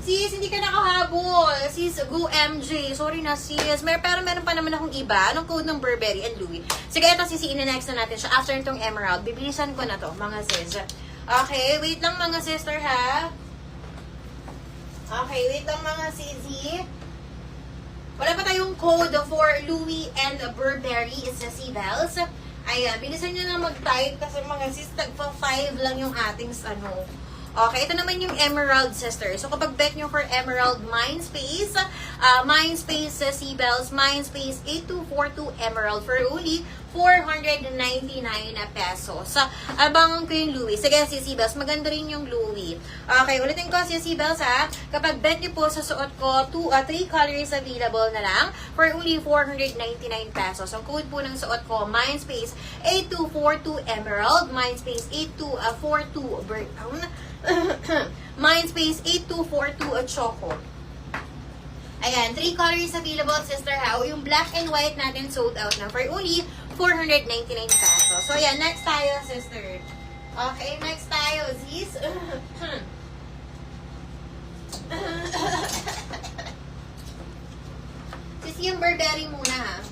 Sis, hindi ka nakahabol. Sis, go MJ. Sorry na, sis. Pero meron pa naman akong iba. Anong code ng Burberry and Louis? Sige, ito sis, ina-next na natin siya. After itong emerald, bibilisan ko na to, mga sis. Okay, wait lang mga sister, ha? Okay, wait lang mga sisi. Wala pa tayong code for Louis and Burberry. It's the C-Bells. Ayan, bilisan nyo na mag-type kasi mga sis, tagpa-5 lang yung ating ano. Okay, ito naman yung Emerald, sister. So, kapag bet nyo for Emerald Mindspace, Mindspace C-Bells, Mindspace 8242 Emerald for only 499 pesos. Abangan ko yung Louis. Sige, si C-Bells, maganda rin yung Louis. Okay, ulitin ko si C-Bells, ha. Kapag bet nyo po sa suot ko, 3 colors available na lang for only 499 pesos. Ang code po ng suot ko, Mindspace 8242 Emerald, Mindspace 8242 Brown, Mindspace 8242 Choco. Ayan, 3 colors available, sister, ha. Yung black and white natin sold out na for only 499 pesos. So, ayan, next tayo, sister. Okay, next tayo, sis. Sis, yung Burberry muna, ha.